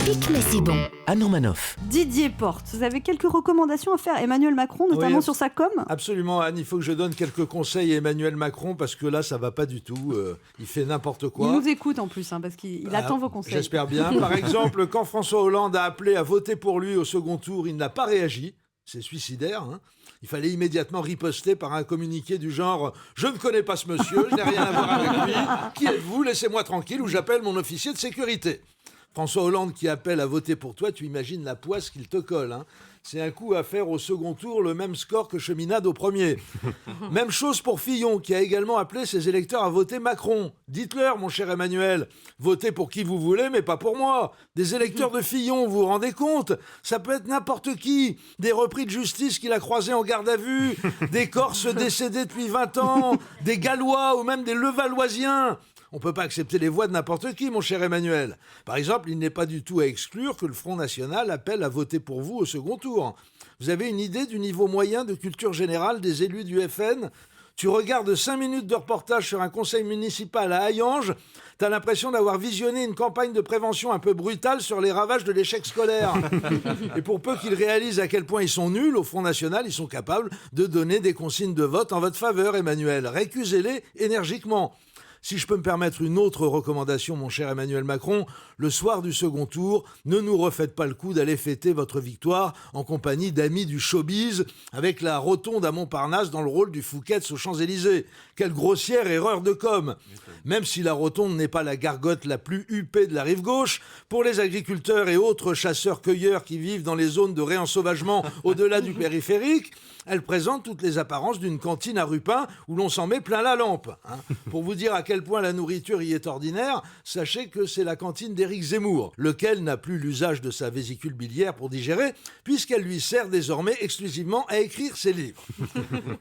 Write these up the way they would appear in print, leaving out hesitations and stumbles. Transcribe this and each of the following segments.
pique mais c'est bon. Anne Romanoff. Didier Porte, vous avez quelques recommandations à faire à Emmanuel Macron, notamment sur sa com? Absolument, Anne, il faut que je donne quelques conseils à Emmanuel Macron parce que là, ça va pas du tout. Il fait n'importe quoi. Il nous écoute en plus, parce qu'il attend vos conseils. J'espère bien. Par exemple, quand François Hollande a appelé à voter pour lui au second tour, il n'a pas réagi. C'est suicidaire. Il fallait immédiatement riposter par un communiqué du genre « Je ne connais pas ce monsieur, je n'ai rien à voir avec lui. Qui êtes-vous? Laissez-moi tranquille ou j'appelle mon officier de sécurité. » François Hollande qui appelle à voter pour toi, tu imagines la poisse qu'il te colle. C'est un coup à faire au second tour le même score que Cheminade au premier. Même chose pour Fillon, qui a également appelé ses électeurs à voter Macron. Dites-leur, mon cher Emmanuel, votez pour qui vous voulez, mais pas pour moi. Des électeurs de Fillon, vous vous rendez compte? Ça peut être n'importe qui. Des repris de justice qu'il a croisés en garde à vue, des Corses décédés depuis 20 ans, des Gallois ou même des Levalloisiens. On ne peut pas accepter les voix de n'importe qui, mon cher Emmanuel. Par exemple, il n'est pas du tout à exclure que le Front National appelle à voter pour vous au second tour. Vous avez une idée du niveau moyen de culture générale des élus du FN ? Tu regardes 5 minutes de reportage sur un conseil municipal à Hayange, t'as l'impression d'avoir visionné une campagne de prévention un peu brutale sur les ravages de l'échec scolaire. Et pour peu qu'ils réalisent à quel point ils sont nuls, au Front National, ils sont capables de donner des consignes de vote en votre faveur, Emmanuel. Récusez-les énergiquement. Si je peux me permettre une autre recommandation, mon cher Emmanuel Macron, le soir du second tour, ne nous refaites pas le coup d'aller fêter votre victoire en compagnie d'amis du showbiz avec la rotonde à Montparnasse dans le rôle du Fouquet's aux Champs-Élysées. Quelle grossière erreur de com'. Même si la rotonde n'est pas la gargote la plus huppée de la rive gauche, pour les agriculteurs et autres chasseurs-cueilleurs qui vivent dans les zones de réensauvagement au-delà du périphérique, elle présente toutes les apparences d'une cantine à Rupin où l'on s'en met plein la lampe. Pour vous dire à quel point la nourriture y est ordinaire, sachez que c'est la cantine d'Éric Zemmour, lequel n'a plus l'usage de sa vésicule biliaire pour digérer, puisqu'elle lui sert désormais exclusivement à écrire ses livres.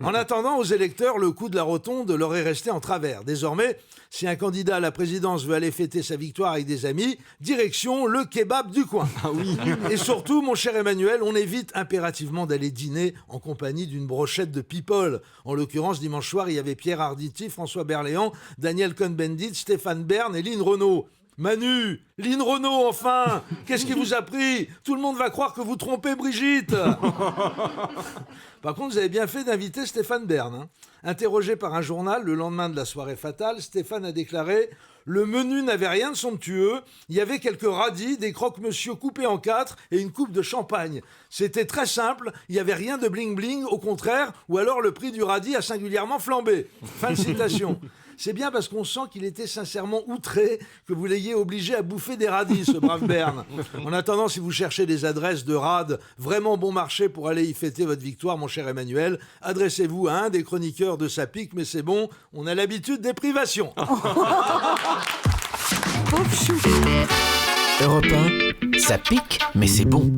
En attendant, aux électeurs, le coup de la rotonde leur est resté en travers. Désormais, si un candidat à la présidence veut aller fêter sa victoire avec des amis, direction le kebab du coin. Ah oui. Et surtout, mon cher Emmanuel, on évite impérativement d'aller dîner en compagnie d'une brochette de people. En l'occurrence, dimanche soir, il y avait Pierre Arditi, François Berléand, Daniel Cohn-Bendit, Stéphane Bern et Lynn Renaud. Manu, Lynn Renaud, enfin! Qu'est-ce qui vous a pris? Tout le monde va croire que vous trompez Brigitte! Par contre, vous avez bien fait d'inviter Stéphane Bern. Interrogé par un journal le lendemain de la soirée fatale, Stéphane a déclaré « Le menu n'avait rien de somptueux, il y avait quelques radis, des croque-monsieur coupés en 4 et une coupe de champagne. C'était très simple, il n'y avait rien de bling-bling, au contraire, ou alors le prix du radis a singulièrement flambé. » Fin de citation. C'est bien parce qu'on sent qu'il était sincèrement outré que vous l'ayez obligé à bouffer des radis, ce brave Bern. En attendant, si vous cherchez des adresses de rades vraiment bon marché pour aller y fêter votre victoire, mon cher Emmanuel, adressez-vous à un des chroniqueurs de Ça pique, mais c'est bon, on a l'habitude des privations. Pauvre chou. Europe 1, ça pique, mais c'est bon.